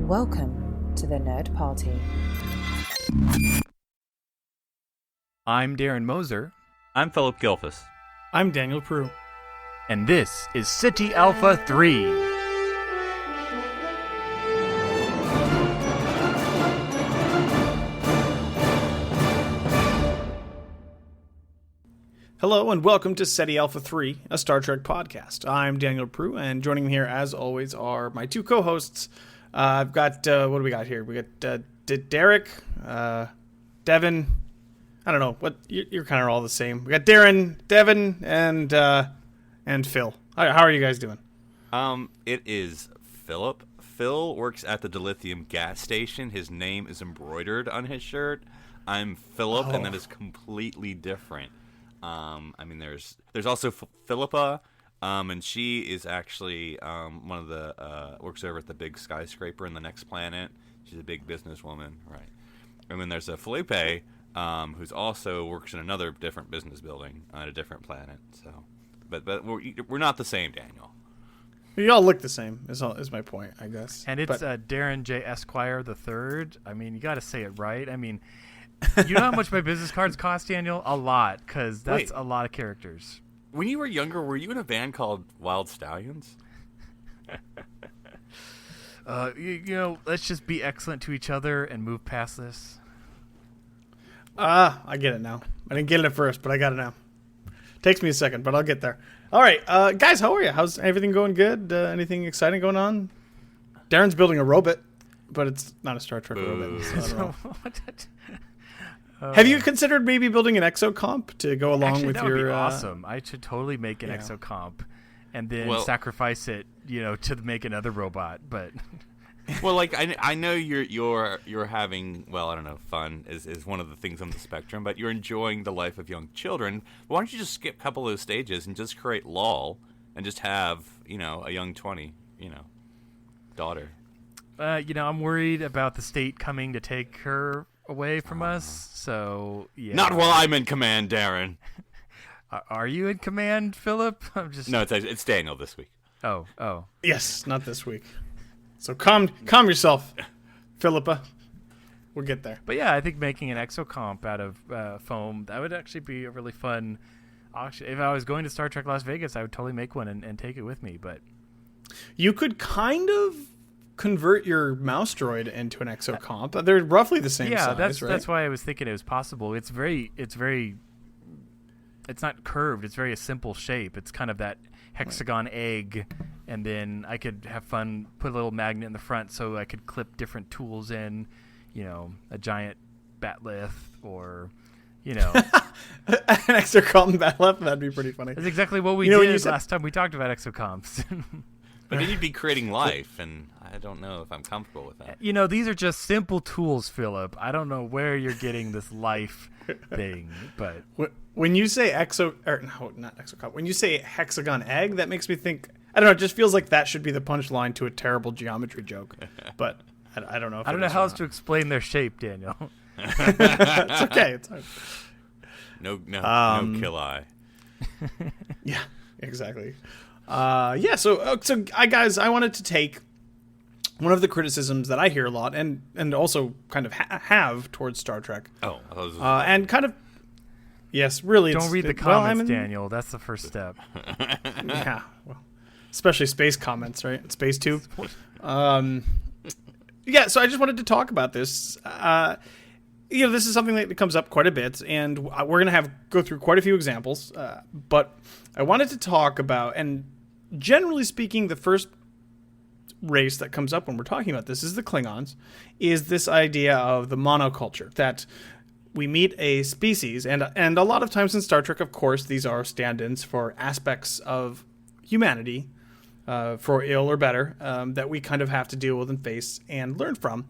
Welcome to the Nerd Party. I'm Darren Moser. I'm Philip Gilfus. I'm Daniel Prue. And this is City Alpha 3. Hello and welcome to SETI Alpha 3, a Star Trek podcast. I'm Daniel Prue, and joining me here, as always, are my two co-hosts. I've got, what do we got here? We got Derek, Devin. I don't know, what you're kind of all the same. We got Darren, Devin, and Phil. How are you guys doing? It is Philip. Phil works at the dilithium gas station. His name is embroidered on his shirt. I'm Philip, and that is completely different. There's also Philippa, and she is actually one of the works over at the big skyscraper in the next planet. She's a big businesswoman, right? And then there's a Felipe, who's also works in another different business building on a different planet. So, but we're not the same, Daniel. You all look the same. Is my point, I guess. And it's Darren J. Esquire the Third. I mean, you got to say it right. I mean. You know how much my business cards cost, Daniel? A lot, because that's a lot of characters. When you were younger, were you in a band called Wild Stallions? Let's just be excellent to each other and move past this. I get it now. I didn't get it at first, but I got it now. Takes me a second, but I'll get there. All right, guys, how are you? How's everything going good? Anything exciting going on? Darren's building a robot, but it's not a Star Trek robot. So I don't know. Have you considered maybe building an exocomp to go along with that your? Would be awesome. I should totally make an exocomp, and then sacrifice it, to make another robot. But well, like I know you're having I don't know, fun is one of the things on the spectrum, but you're enjoying the life of young children. Why don't you just skip a couple of those stages and just create LOL and just have a young 20 daughter. I'm worried about the state coming to take her away from us, so yeah. Not while I'm in command, Darren. Are you in command, Philip? No, it's Daniel this week. Oh. Yes, not this week. So calm yourself, Philippa. We'll get there. But yeah, I think making an exocomp out of foam, that would actually be a really fun auction. If I was going to Star Trek Las Vegas, I would totally make one and take it with me. But you could kind of convert your mouse droid into an exocomp. They're roughly the same size, right? That's why I was thinking it was possible. It's not curved. It's very a simple shape. It's kind of that hexagon egg, and then I could have fun, put a little magnet in the front so I could clip different tools in, a giant batleth or, an exocomp batleth. That'd be pretty funny. That's exactly what we did last time we talked about exocomps. But then you'd be creating life, and I don't know if I'm comfortable with that. These are just simple tools, Philip. I don't know where you're getting this life thing, but when you say not exocomp, when you say hexagon egg, that makes me think. I don't know. It just feels like that should be the punchline to a terrible geometry joke. But I don't know. I don't know how else to explain their shape, Daniel. It's okay. It's fine. No kill eye. Yeah, exactly. So guys, I wanted to take one of the criticisms that I hear a lot and also kind of have towards Star Trek. And kind of, yes, really. Don't read the comments, Daniel. That's the first step. Yeah, especially space comments, right? Space tube. Yeah, so I just wanted to talk about this. This is something that comes up quite a bit, and we're going to go through quite a few examples. But I wanted to talk about, and generally speaking, the first race that comes up when we're talking about this is the Klingons, is this idea of the monoculture, that we meet a species, and a lot of times in Star Trek, of course, these are stand-ins for aspects of humanity, for ill or better, that we kind of have to deal with and face and learn from.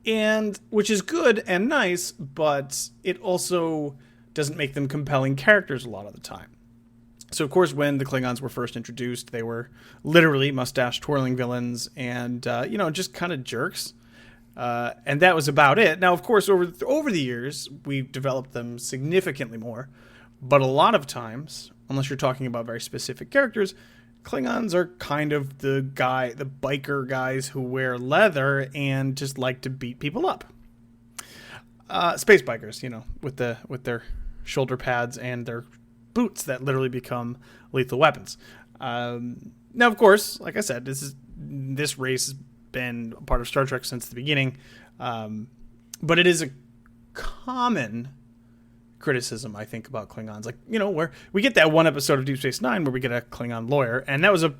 And which is good and nice, but it also doesn't make them compelling characters a lot of the time. So, of course, when the Klingons were first introduced, they were literally mustache-twirling villains and, just kind of jerks. And that was about it. Now, of course, over the years, we've developed them significantly more. But a lot of times, unless you're talking about very specific characters, Klingons are kind of the biker guys who wear leather and just like to beat people up. Space bikers, with their shoulder pads and their boots that literally become lethal weapons. Now, of course, like I said, this race has been a part of Star Trek since the beginning, but it is a common criticism, I think, about Klingons. Like, where we get that one episode of Deep Space Nine where we get a Klingon lawyer, and that was a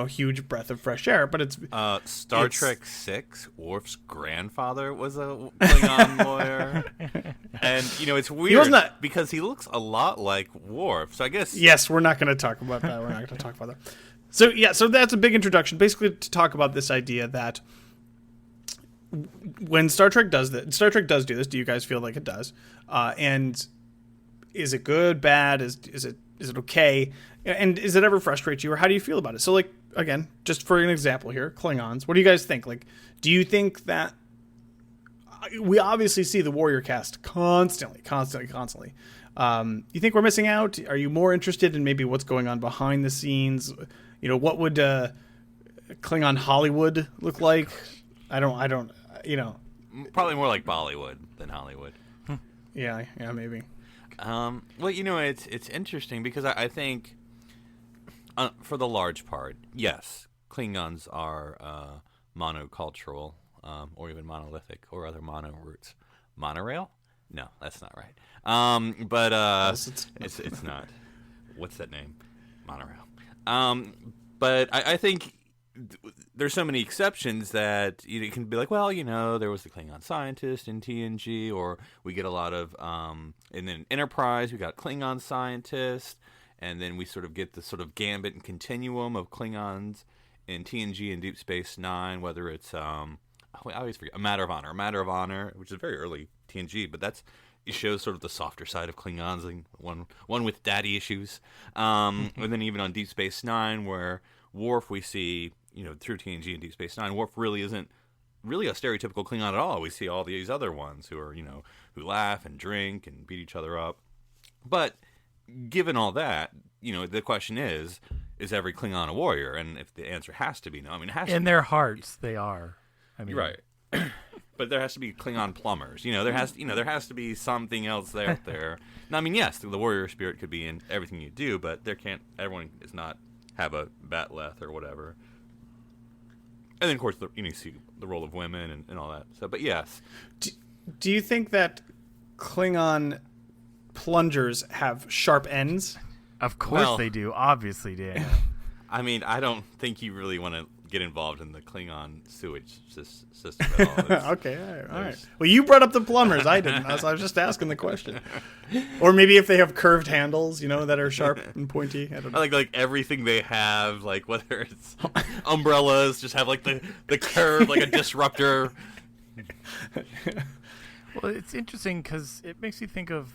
huge breath of fresh air. But it's Star Trek 6. Worf's grandfather was a Klingon lawyer, and it's weird because he looks a lot like Worf. So I guess we're not going to talk about that. We're not going to talk about that. So that's a big introduction, basically, to talk about this idea that when Star Trek does do this. Do you guys feel like it does? And is it good, bad? Is it okay? And does it ever frustrate you, or how do you feel about it? So, like, again, just for an example here, Klingons. What do you guys think? Like, do you think that we obviously see the warrior cast constantly? You think we're missing out? Are you more interested in maybe what's going on behind the scenes? What would Klingon Hollywood look like? I don't. Probably more like Bollywood than Hollywood. Yeah, maybe. Well, it's interesting because I think, for the large part, yes, Klingons are monocultural, or even monolithic, or other mono roots. Monorail? No, that's not right. But it's not. What's that name? Monorail. But I think there's so many exceptions that it can be like, well, there was the Klingon scientist in TNG, or we get a lot of, and then Enterprise, we got Klingon scientist, and then we sort of get the sort of gambit and continuum of Klingons in TNG and Deep Space Nine, whether it's, I always forget, A Matter of Honor, which is very early TNG, but it shows sort of the softer side of Klingons, and one with daddy issues, and then even on Deep Space Nine, where Worf we see, through TNG and Deep Space Nine, Worf really isn't really a stereotypical Klingon at all. We see all these other ones who are, who laugh and drink and beat each other up. But given all that, the question is every Klingon a warrior? And if the answer has to be no, it has to be. In their hearts, they are. Right. But there has to be Klingon plumbers. There has to be something else there. Now, yes, the warrior spirit could be in everything you do, but everyone does not have a batleth or whatever. And then, of course, you see the role of women and all that. So, but yes. Do you think that Klingon plungers have sharp ends? Of course they do. Obviously, Dan. I don't think you really want to get involved in the Klingon sewage system at all. Okay, all right. Well, you brought up the plumbers. I didn't. I was just asking the question. Or maybe if they have curved handles, that are sharp and pointy. I don't know. Like everything they have, like whether it's umbrellas, just have like the curve, like a disruptor. Well, it's interesting because it makes you think of,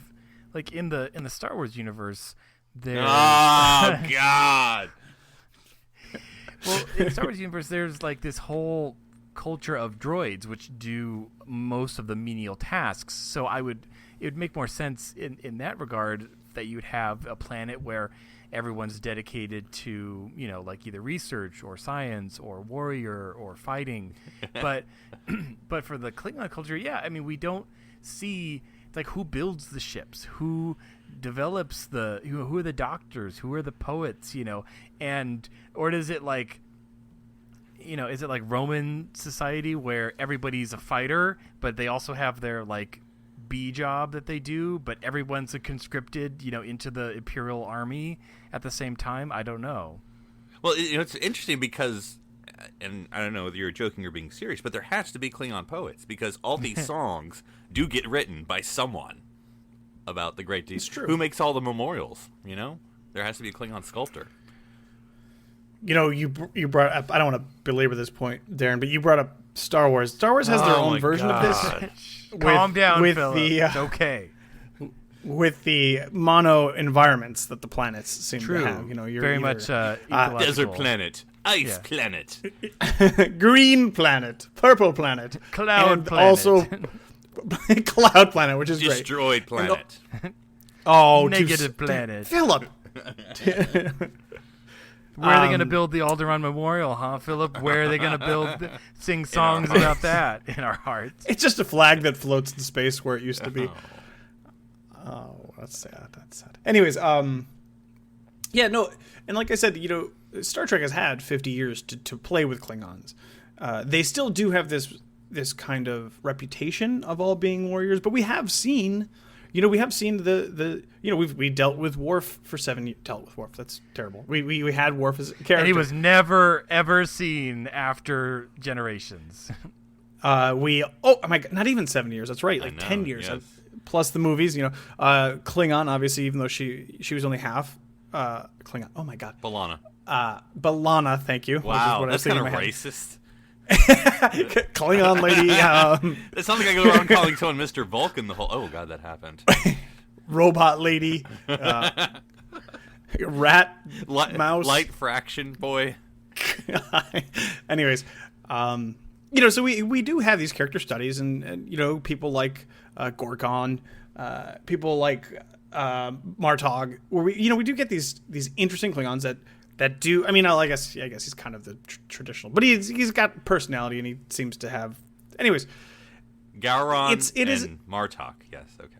like, in the Star Wars universe, there's... Oh, God! Well, in the Star Wars universe, there's, like, this whole culture of droids which do most of the menial tasks. So it would make more sense in that regard that you would have a planet where everyone's dedicated to, like either research or science or warrior or fighting. But for the Klingon culture, we don't see, like, who builds the ships, who develops who are the doctors, who are the poets, or is it like, is it like Roman society where everybody's a fighter, but they also have their, like, B job that they do, but everyone's conscripted, into the Imperial Army at the same time? I don't know. Well, it's interesting because, and I don't know whether you're joking or being serious, but there has to be Klingon poets because all these songs do get written by someone about the great deeds. It's true. Who makes all the memorials? There has to be a Klingon sculptor. You brought up, I don't want to belabor this point, Darren, but you brought up Star Wars. Star Wars has their own version of this. Calm down, with Philip. It's okay. With the mono environments that the planets seem True. to have. You're very much ecological. Desert planet, ice planet, green planet, purple planet, cloud planet, also cloud planet, which is destroyed great. planet. Negative planet. Philip. Where are they going to build the Alderaan Memorial, huh, Philip? Where are they going to sing songs about that in our hearts? It's just a flag that floats in space where it used to be. Oh, that's sad. That's sad. Anyways, yeah, no, and like I said, Star Trek has had 50 years to play with Klingons. They still do have this kind of reputation of all being warriors, but we have seen, we dealt with Worf for 7 years. Dealt with Worf. That's terrible. We had Worf as a character, and he was never ever seen after Generations. Oh my God, not even 7 years. That's right, like 10 years. Yes. Plus the movies, Klingon, obviously, even though she was only half Klingon. Oh my God, B'Elanna. Thank you. Wow, that's kind of racist. Klingon lady. It's not like I go around calling someone Mr. Vulcan the whole. Oh God, that happened. Robot lady. Rat. Mouse. Light fraction boy. Anyways, so we do have these character studies, and people like Gorgon, people like Martog, where we do get these interesting Klingons that do. I mean, I guess he's kind of the traditional, but he's got personality, and he seems to have. Anyways, Gowron and Martok. Yes, okay.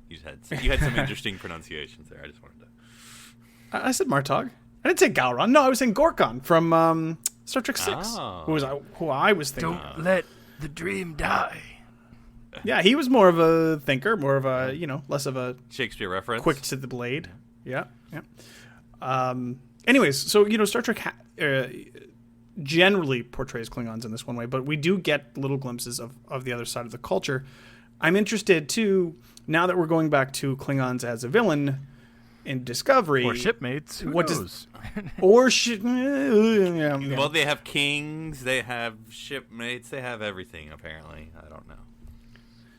You had some interesting pronunciations there. I just wanted to. I said Martog. I didn't say Gowron. No, I was saying Gorgon from Star Trek 6, who I was thinking. Don't let the dream die. Yeah, he was more of a thinker, more of a less of a Shakespeare reference, quick to the blade. Yeah. Anyways, so Star Trek generally portrays Klingons in this one way, but we do get little glimpses of the other side of the culture. I'm interested too, now that we're going back to Klingons as a villain in Discovery, or shipmates. Who knows? Yeah. Well, they have kings, they have shipmates, they have everything. Apparently, I don't know.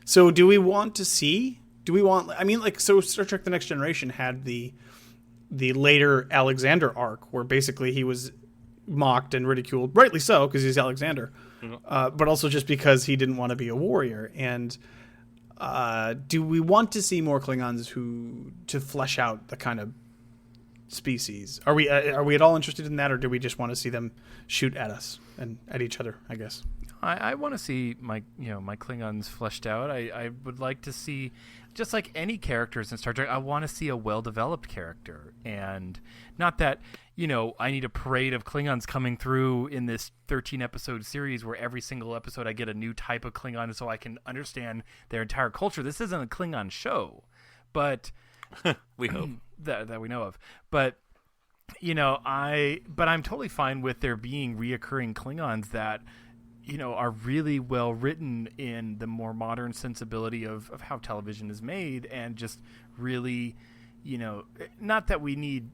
So, do we want to see? So Star Trek: The Next Generation had the later Alexander arc, where basically he was mocked and ridiculed, rightly so, because he's Alexander, but also just because he didn't want to be a warrior. And do we want to see more Klingons to flesh out the kind of species? Are we at all interested in that, or do we just want to see them shoot at us and at each other, I guess? I want to see my Klingons fleshed out. I would like to see, just like any characters in Star Trek, I want to see a well-developed character, and not that I need a parade of Klingons coming through in this 13-episode series where every single episode I get a new type of Klingon so I can understand their entire culture. This isn't a Klingon show, but we hope that we know of. But I'm totally fine with there being reoccurring Klingons that are really well written in the more modern sensibility of how television is made, and just really, not that we need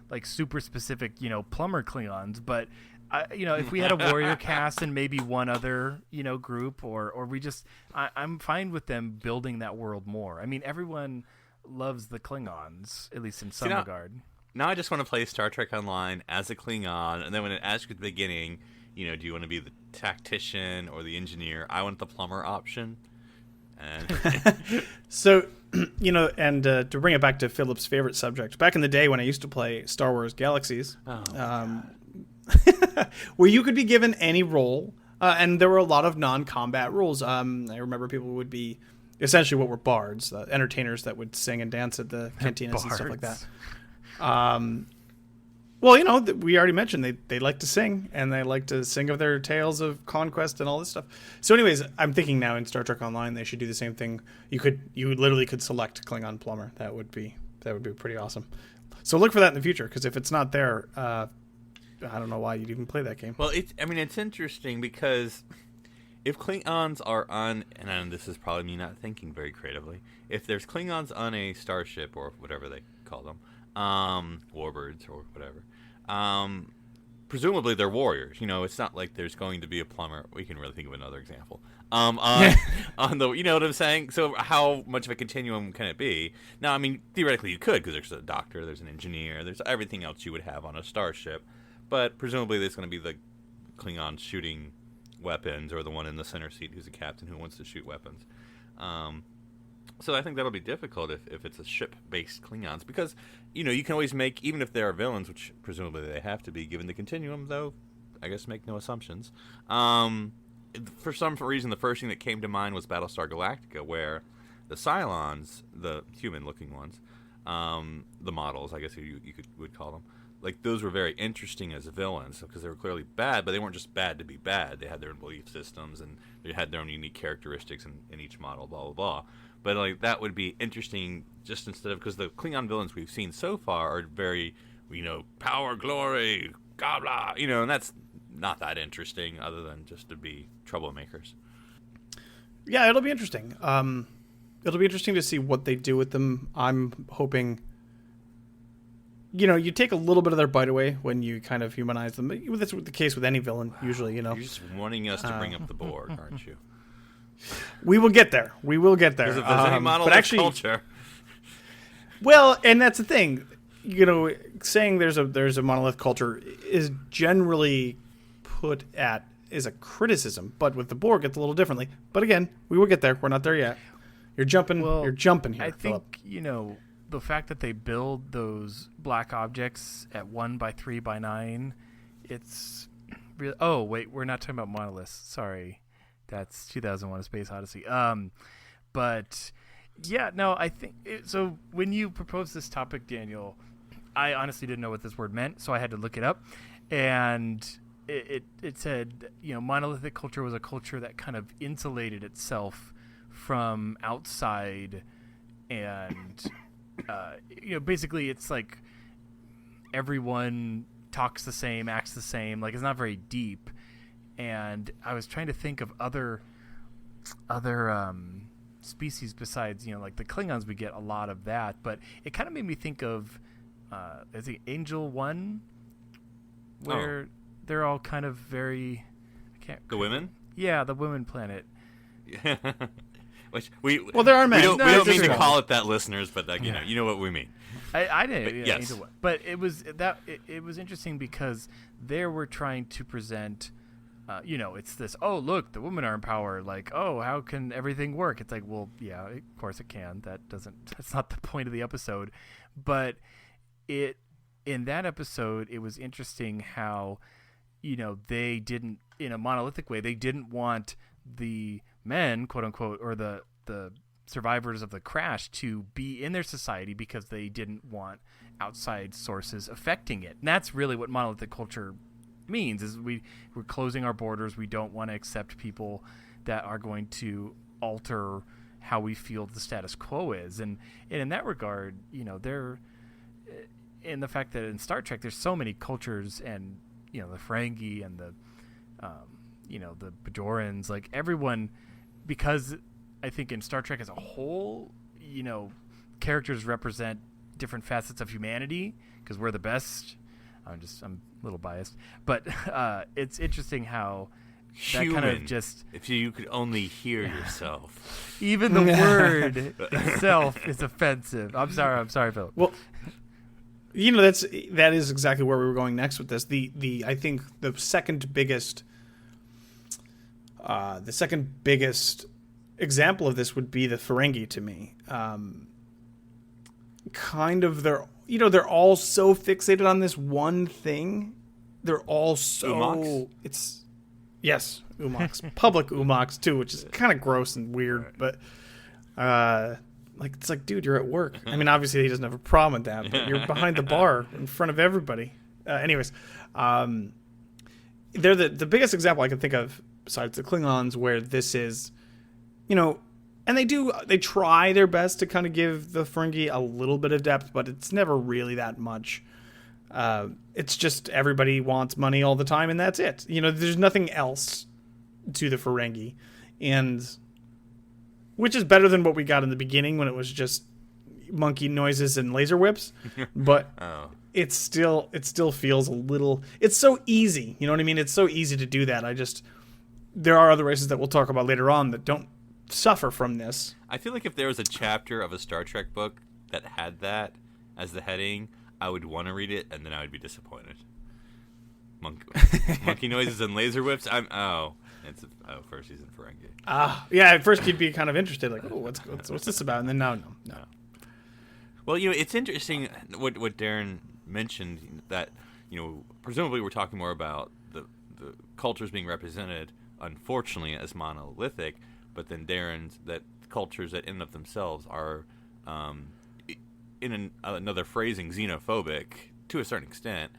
like super specific, plumber Klingons, but if we had a warrior cast and maybe one other, group, or we just, I'm fine with them building that world more. I mean, everyone loves the Klingons, at least in some regard. Now I just want to play Star Trek Online as a Klingon, and then when it asks you at the beginning, do you want to be the tactician or the engineer? I want the plumber option. And So, and to bring it back to Philip's favorite subject, back in the day when I used to play Star Wars Galaxies, where you could be given any role, and there were a lot of non-combat roles. I remember people would be essentially what were bards, entertainers that would sing and dance at the cantinas and stuff like that. Well, we already mentioned they like to sing, and they like to sing of their tales of conquest and all this stuff. So anyways, I'm thinking now in Star Trek Online they should do the same thing. You literally could select Klingon plumber. That would be pretty awesome. So look for that in the future, because if it's not there, I don't know why you'd even play that game. Well, it's interesting because if Klingons are on, and this is probably me not thinking very creatively, if there's Klingons on a starship or whatever they call them, warbirds or whatever, presumably they're warriors. It's not like there's going to be a plumber. We can really think of another example. On the, what I'm saying? So how much of a continuum can it be? Now, I mean, theoretically you could, because there's a doctor, there's an engineer, there's everything else you would have on a starship, but presumably there's going to be the Klingon shooting weapons, or the one in the center seat who's a captain who wants to shoot weapons. So I think that'll be difficult if it's a ship-based Klingons, because, you know, you can always make, even if they are villains, which presumably they have to be given the continuum, though I guess make no assumptions. For some reason, the first thing that came to mind was Battlestar Galactica, where the Cylons, the human-looking ones, the models, I guess would call them, like, those were very interesting as villains because they were clearly bad, but they weren't just bad to be bad. They had their own belief systems and they had their own unique characteristics in each model, blah, blah, blah. But, like, that would be interesting just instead of, because the Klingon villains we've seen so far are very, you know, power, glory, blah, blah, you know, and that's not that interesting other than just to be troublemakers. Yeah, it'll be interesting. It'll be interesting to see what they do with them. I'm hoping, you know, you take a little bit of their bite away when you kind of humanize them. That's the case with any villain, usually, you know. You're just wanting us to bring up the Borg, aren't you? We will get there. We will get there. Because if there's any monolithic culture. Well, and that's the thing. You know, saying there's a monolith culture is generally put at is a criticism, but with the Borg, it's a little differently. But again, we will get there. We're not there yet. You're jumping. You're jumping here. I think Philip. You know, the fact that they build those black objects at 1 by 3 by 9, it's really. Oh wait, we're not talking about monoliths. Sorry, that's 2001: A Space Odyssey. But yeah, no, I think so. When you proposed this topic, Daniel, I honestly didn't know what this word meant, so I had to look it up, and it said, you know, monolithic culture was a culture that kind of insulated itself from outside, and you know, basically it's like everyone talks the same, acts the same, like it's not very deep. And I was trying to think of other species besides, you know, like the Klingons. We get a lot of that, but it kind of made me think of is it Angel One, where they're all kind of very, The women? Yeah, the women planet. Which well, there are men. We don't mean to call it that, listeners, but like, you know what we mean. I didn't. But, yes. But it was it was interesting because they were trying to present, you know, it's this. Oh, look, the women are in power. Like, oh, how can everything work? It's like, well, yeah, of course it can. That's not the point of the episode. But in that episode, it was interesting how, you know, they didn't, in a monolithic way, they didn't want the men, quote unquote, or the survivors of the crash to be in their society because they didn't want outside sources affecting it. And that's really what monolithic culture means, is we're closing our borders. We don't want to accept people that are going to alter how we feel the status quo is. And in that regard, you know, they're in the fact that in Star Trek there's so many cultures, and, you know, the Ferengi and the you know, the Bajorans, like everyone, because I think in Star Trek as a whole, you know, characters represent different facets of humanity because we're the best. I'm a little biased, but it's interesting how Human, that kind of just, if you could only hear yourself. Even the word itself is offensive. I'm sorry, Philip. Well, you know, that is exactly where we were going next with this. I think the second biggest example of this would be the Ferengi to me. Kind of they're all so fixated on this one thing. They're all so Umox? It's yes, Umox. Public Umox too, which is kind of gross and weird, but like, it's like, dude, you're at work. I mean, obviously he doesn't have a problem with that, but you're behind the bar in front of everybody. Anyways, they're the biggest example I can think of besides the Klingons where this is, you know, and they try their best to kind of give the Ferengi a little bit of depth, but it's never really that much. It's just everybody wants money all the time, and that's it. You know, there's nothing else to the Ferengi, and which is better than what we got in the beginning when it was just monkey noises and laser whips. But it still feels a little. It's so easy. You know what I mean? It's so easy to do that. There are other races that we'll talk about later on that don't suffer from this. I feel like if there was a chapter of a Star Trek book that had that as the heading, I would want to read it, and then I would be disappointed. Monkey noises and laser whips. It's first season Ferengi. Yeah. At first, you'd be kind of interested, like, oh, what's this about? And then no. Well, it's interesting what Darren mentioned, that presumably we're talking more about the cultures being represented, unfortunately, as monolithic, but then Darren's that cultures that in and of themselves are, in another phrasing, xenophobic to a certain extent,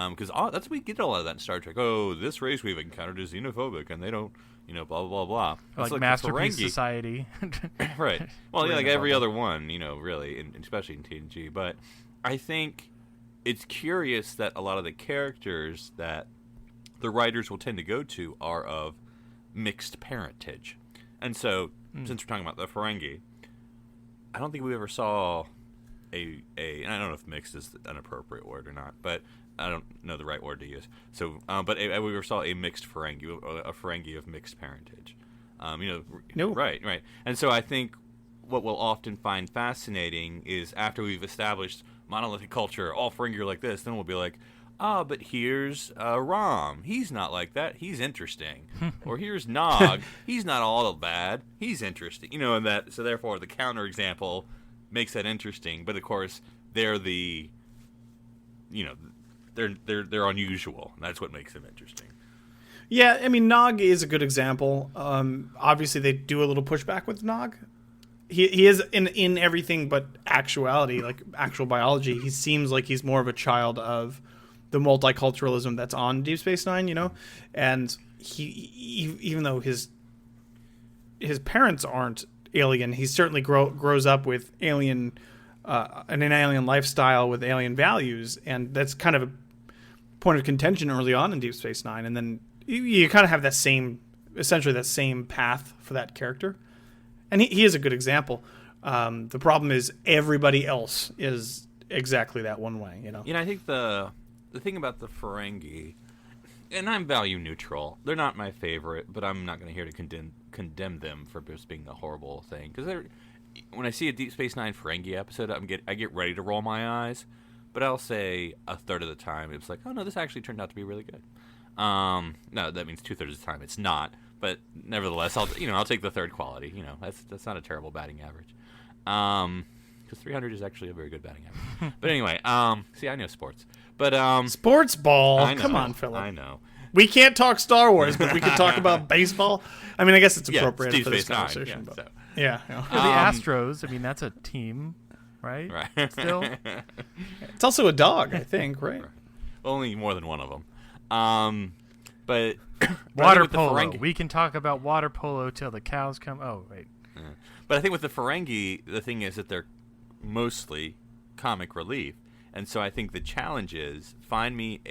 because that's we get a lot of that in Star Trek. Oh, this race we've encountered is xenophobic, and they don't, blah blah blah blah. Like Masterpiece Society, right? Well, yeah, like every other one, really, especially in TNG. But I think it's curious that a lot of the characters that the writers will tend to go to are of mixed parentage. And so, since we're talking about the Ferengi, I don't think we ever saw and I don't know if mixed is an appropriate word or not, but I don't know the right word to use. So, but we ever saw a mixed Ferengi, a Ferengi of mixed parentage. No. Right. And so I think what we'll often find fascinating is after we've established monolithic culture, all Ferengi are like this, then we'll be like, but here's Rom. He's not like that. He's interesting. Or here's Nog. He's not all bad. He's interesting. And that. So therefore, the counterexample makes that interesting. But of course, they're the, they're unusual. And that's what makes them interesting. Yeah, I mean, Nog is a good example. Obviously, they do a little pushback with Nog. He is in everything but actuality, like actual biology. He seems like he's more of a child of the multiculturalism that's on Deep Space Nine, and he even though his parents aren't alien, he certainly grows up with an alien lifestyle with alien values, and that's kind of a point of contention early on in Deep Space Nine. And then you kind of have essentially that same path for that character, and he is a good example. The problem is everybody else is exactly that one way, I think the thing about the Ferengi, and I'm value neutral, they're not my favorite, but I'm not going to here to condemn them for just being a horrible thing. Because when I see a Deep Space Nine Ferengi episode, I get ready to roll my eyes, but I'll say a third of the time it's like, oh no, this actually turned out to be really good. No, that means 2/3 of the time it's not, but nevertheless, I'll take the third quality. That's not a terrible batting average. Because 300 is actually a very good batting average. But anyway, see, I know sports. But sports ball. Come on, Philip. I know. We can't talk Star Wars, but we can talk about baseball. I mean, I guess it's appropriate for this conversation. Nine, yeah, the Astros. I mean, that's a team, right? Right. Still, it's also a dog, I think, right? Only more than one of them. But water polo. We can talk about water polo till the cows come. Oh, wait. Yeah. But I think with the Ferengi, the thing is that they're mostly comic relief. And so I think the challenge is find me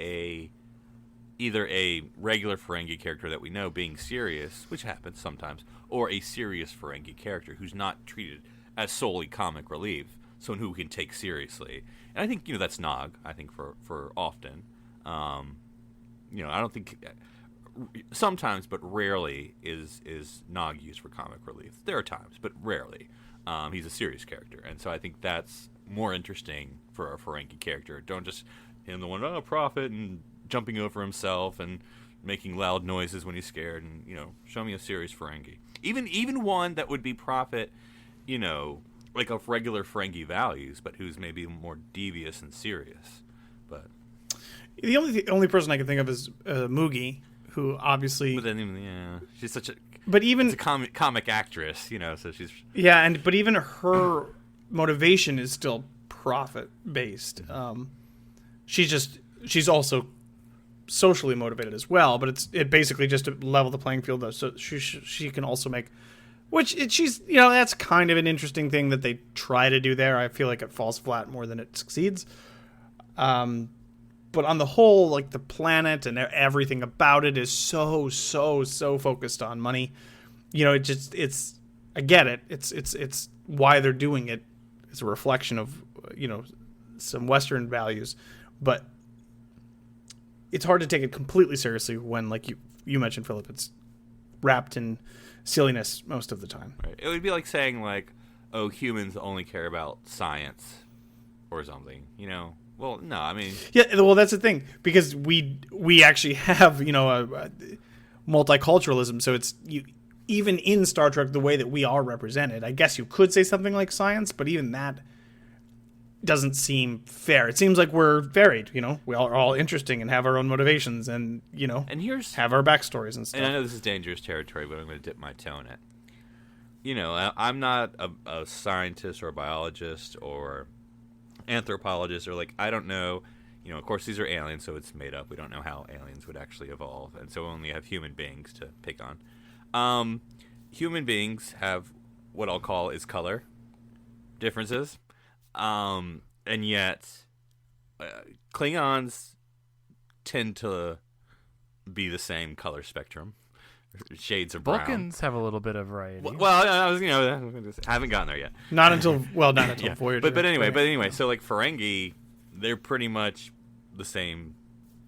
either a regular Ferengi character that we know being serious, which happens sometimes, or a serious Ferengi character who's not treated as solely comic relief, someone who we can take seriously. And I think that's Nog. I think for often, I don't think sometimes, but rarely is Nog used for comic relief. There are times, but rarely. He's a serious character, and so I think that's more interesting for a Ferengi character. Don't just him the one prophet and jumping over himself and making loud noises when he's scared, and show me a serious Ferengi. Even one that would be prophet, like of regular Ferengi values, but who's maybe more devious and serious. But the only person I can think of is Moogie, who obviously. But then, she's such a. But even it's a comic actress, so she's. Yeah, but even her motivation is still profit based. She's also socially motivated as well, but it basically just to level the playing field though. So she can also make, she's that's kind of an interesting thing that they try to do there. I feel like it falls flat more than it succeeds. But on the whole, like the planet and everything about it is so focused on money. I get it. It's why they're doing it. It's a reflection of some Western values, but it's hard to take it completely seriously when, like you mentioned, Philip, it's wrapped in silliness most of the time. Right. It would be like saying humans only care about science or something. Well, no, I mean... Yeah, well, that's the thing, because we actually have, multiculturalism. So it's even in Star Trek, the way that we are represented. I guess you could say something like science, but even that doesn't seem fair. It seems like we're varied. We are all interesting and have our own motivations, and have our backstories and stuff. And I know this is dangerous territory, but I'm going to dip my toe in it. I'm not a scientist or a biologist or anthropologist or I don't know. Of course, these are aliens, so it's made up. We don't know how aliens would actually evolve, and so we only have human beings to pick on. Human beings have what I'll call is color differences, and yet Klingons tend to be the same color spectrum, shades of brown. Vulcans have a little bit of variety. Well, I was, haven't gotten there yet. Not until Voyager. But anyway, so Ferengi, they're pretty much the same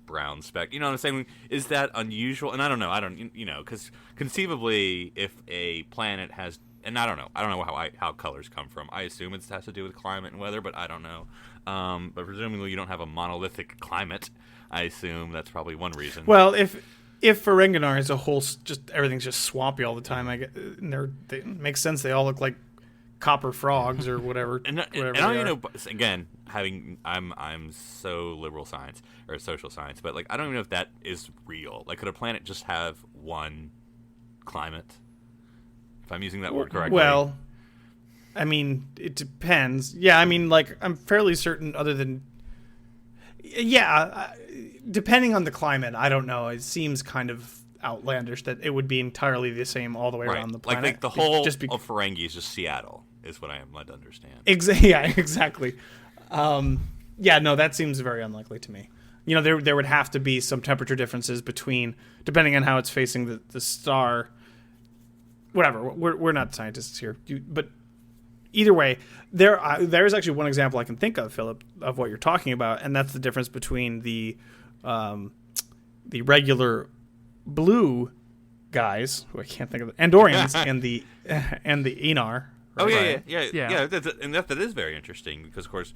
brown speck. You know what I'm saying? Is that unusual? And I don't know. Because conceivably, if a planet has, and I don't know how colors come from. I assume it has to do with climate and weather, but I don't know. But presumably, you don't have a monolithic climate. I assume that's probably one reason. Well, if Ferenginar is a whole, just everything's just swampy all the time, it makes sense. They all look like copper frogs or whatever. And I don't again, I'm so liberal science or social science, but I don't even know if that is real. Could a planet just have one climate? If I'm using that word correctly. Well, it depends. Yeah, I'm fairly certain. Other than, depending on the climate, I don't know. It seems kind of outlandish that it would be entirely the same all the way around the planet. The whole of Ferengi is just Seattle, is what I am led to understand. Yeah, exactly. That seems very unlikely to me. There would have to be some temperature differences depending on how it's facing the star. Whatever, we're not scientists here, but either way, there is actually one example I can think of, Philip, of what you're talking about, and that's the difference between the regular blue guys, who I can't think of, Andorians, and the Enar. Right? Yeah. That is very interesting because, of course,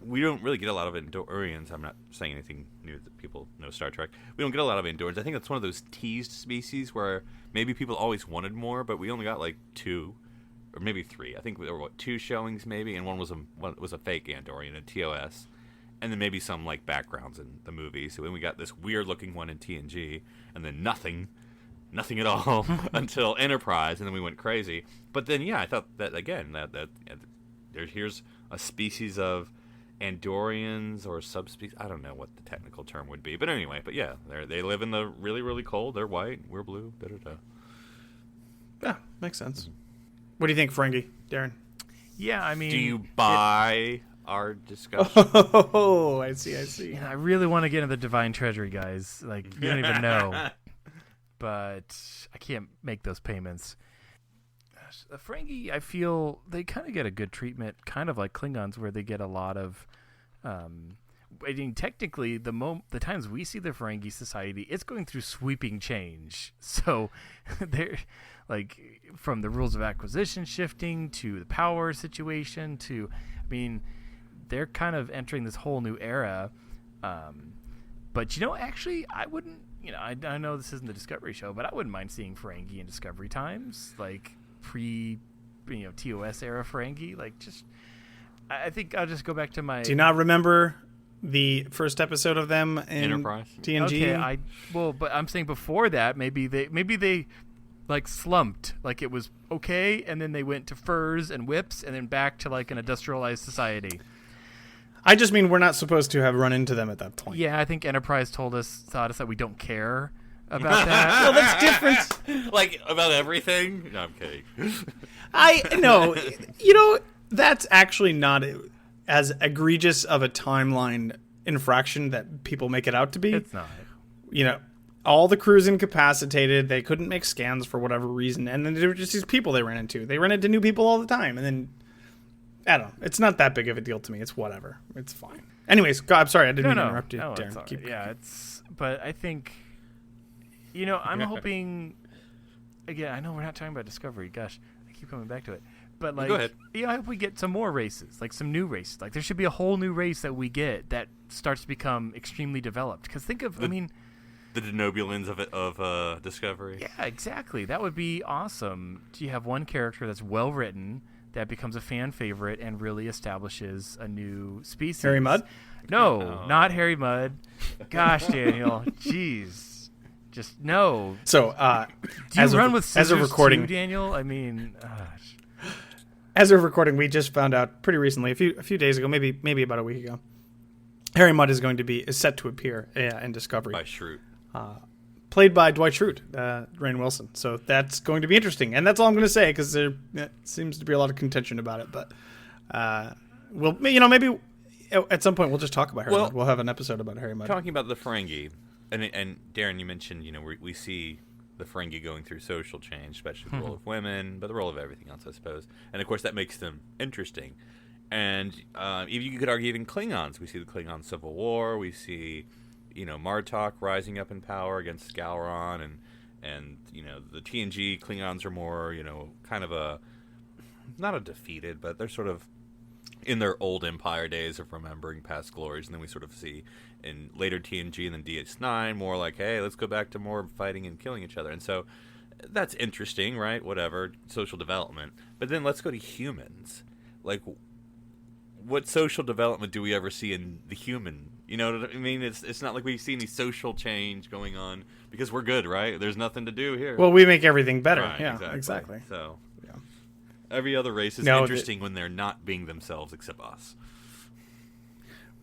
we don't really get a lot of Andorians. I'm not saying anything new that people know Star Trek. We don't get a lot of Andorians. I think that's one of those teased species where maybe people always wanted more, but we only got 2 or maybe 3. I think there were 2 showings maybe, and one was a fake Andorian in TOS, and then maybe some backgrounds in the movie. So then we got this weird looking one in TNG, and then nothing at all until Enterprise, and then we went crazy. But then I thought that again that here's a species of Andorians or subspecies. I don't know what the technical term would be, but anyway. But they live in the really, really cold. They're white. We're blue. Da-da-da. Yeah, makes sense. What do you think, Ferengi, Darren? Yeah, do you buy our discussion? Oh, I see. I really want to get into the Divine Treasury, guys. You don't even know, but I can't make those payments. The Ferengi, I feel they kind of get a good treatment, kind of like Klingons, where they get a lot of. Technically, the times we see the Ferengi society, it's going through sweeping change. So, they're from the rules of acquisition shifting to the power situation to, they're kind of entering this whole new era. But actually, I wouldn't. I know this isn't the Discovery show, but I wouldn't mind seeing Ferengi in Discovery times, pre, TOS era Ferengi. I think I'll just go back to my. Do you not remember the first episode of them in Enterprise TNG? Okay, but I'm saying before that, maybe they slumped. It was okay, and then they went to furs and whips, and then back to an industrialized society. I just mean we're not supposed to have run into them at that point. Yeah, I think Enterprise taught us that we don't care about that. Well, that's different. About everything? No, I'm kidding. I know. That's actually not as egregious of a timeline infraction that people make it out to be. It's not. All the crew's incapacitated. They couldn't make scans for whatever reason. And then there were just these people they ran into. They ran into new people all the time. And then, I don't know. It's not that big of a deal to me. It's whatever. It's fine. Anyways, I'm sorry. I didn't mean to interrupt you, Darren. But I think, I'm hoping, again, I know we're not talking about Discovery. Gosh, I keep coming back to it. But Go ahead. I hope we get some more races, some new races. There should be a whole new race that we get that starts to become extremely developed. Because think of, the denobulins of Discovery. Yeah, exactly. That would be awesome. You have one character that's well written that becomes a fan favorite and really establishes a new species. Harry Mudd? No, not Harry Mudd. Gosh, Daniel, jeez, just no. So, Do you run with as scissors of recording, too, Daniel? I mean, gosh. As of recording, we just found out pretty recently, a few days ago, maybe about a week ago, Harry Mudd is set to appear in Discovery By Schrute. played by Dwight Schrute, Rainn Wilson. So that's going to be interesting, and that's all I'm going to say because there seems to be a lot of contention about it. But maybe at some point we'll just talk about Harry Mudd. We'll have an episode about Harry Mudd. Talking about the Ferengi, and Darren, you mentioned we see the Ferengi going through social change, especially the role of women, but the role of everything else, I suppose. And of course, that makes them interesting. And you could argue even Klingons. We see the Klingon Civil War. We see Martok rising up in power against Scalron, and the TNG Klingons are more kind of not a defeated, but they're sort of in their old Empire days of remembering past glories, and then we sort of see in later TNG and then DS9 more like, hey, let's go back to more fighting and killing each other. And so that's interesting, right? Whatever, social development. But then let's go to humans. Like, what social development do we ever see in the human? You know what I mean? It's not like we see any social change going on because we're good, right? There's nothing to do here. Well, we make everything better. Right, yeah, exactly. So yeah. Every other race is interesting when they're not being themselves except us.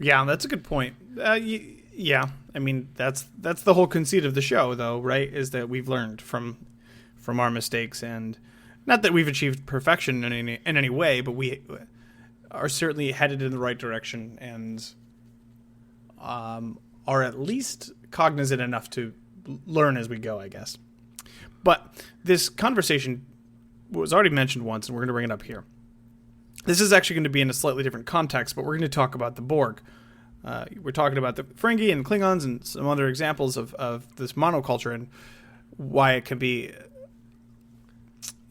Yeah, that's a good point. Yeah, I mean that's the whole conceit of the show, though, right? Is that we've learned from our mistakes, and not that we've achieved perfection in any way, but we are certainly headed in the right direction, and are at least cognizant enough to learn as we go, I guess. But this conversation was already mentioned once, and we're going to bring it up here. This is actually going to be in a slightly different context, but we're going to talk about the Borg. We're talking about the Ferengi and Klingons and some other examples of this monoculture and why it can be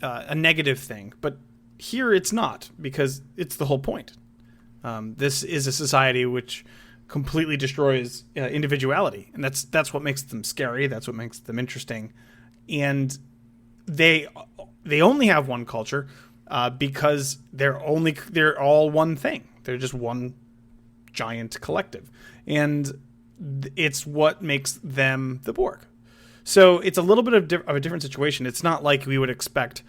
a negative thing. But here it's not, because it's the whole point. This is a society which completely destroys individuality, and that's what makes them scary. That's what makes them interesting. And they only have one culture because they're all one thing. They're just one giant collective, and it's what makes them the Borg. So it's a little bit of a different situation. It's not like we would expect.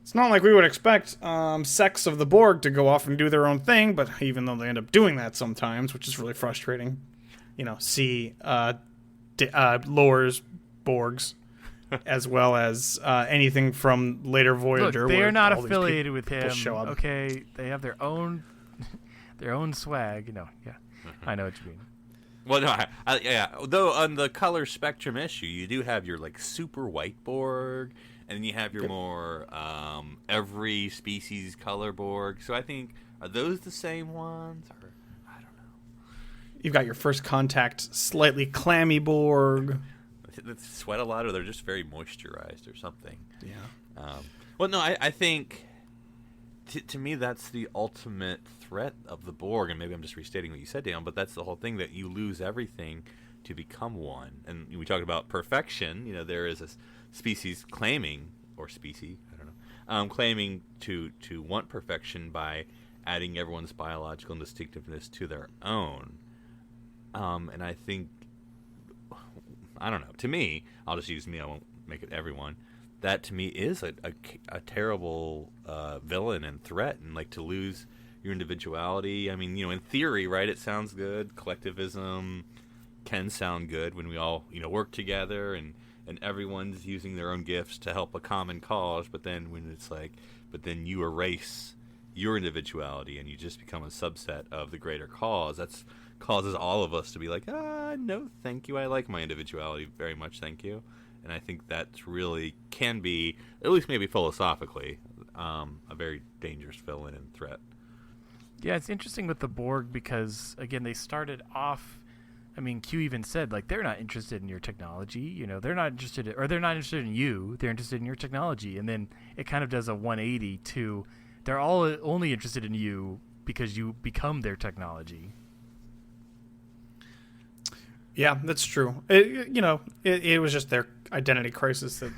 It's not like we would expect sects of the Borg to go off and do their own thing, but even though they end up doing that sometimes, which is really frustrating. See Lores, Borgs, as well as anything from later Voyager. Look, they where are not all these affiliated with people him. show up. Okay, they have their own swag. Yeah, I know what you mean. Well, no, yeah. Though on the color spectrum issue, you do have your super white Borg, and then you have your more every species color Borg. So I think, are those the same ones? Or I don't know. You've got your first contact, slightly clammy Borg. They sweat a lot, or they're just very moisturized, or something. Yeah. Well, no, I think to me that's the ultimate threat of the Borg, and maybe I'm just restating what you said, Dan, but that's the whole thing, that you lose everything to become one. And we talked about perfection. There is a species claiming, or species, I don't know, claiming to want perfection by adding everyone's biological distinctiveness to their own. And I think, I don't know, to me, I'll just use me, I won't make it everyone, that to me is a terrible villain and threat, and to lose your individuality. I mean, in theory, right, it sounds good. Collectivism can sound good when we all, work together and everyone's using their own gifts to help a common cause, but then when it's but then you erase your individuality and you just become a subset of the greater cause, that's causes all of us to be like, no, thank you. I like my individuality very much, thank you. And I think that really can be, at least maybe philosophically, a very dangerous villain and threat. Yeah, it's interesting with the Borg because, again, they started off, I mean, Q even said, they're not interested in your technology. They're not interested in you. They're interested in your technology. And then it kind of does a 180 to, they're all only interested in you because you become their technology. Yeah, that's true. It was just their identity crisis that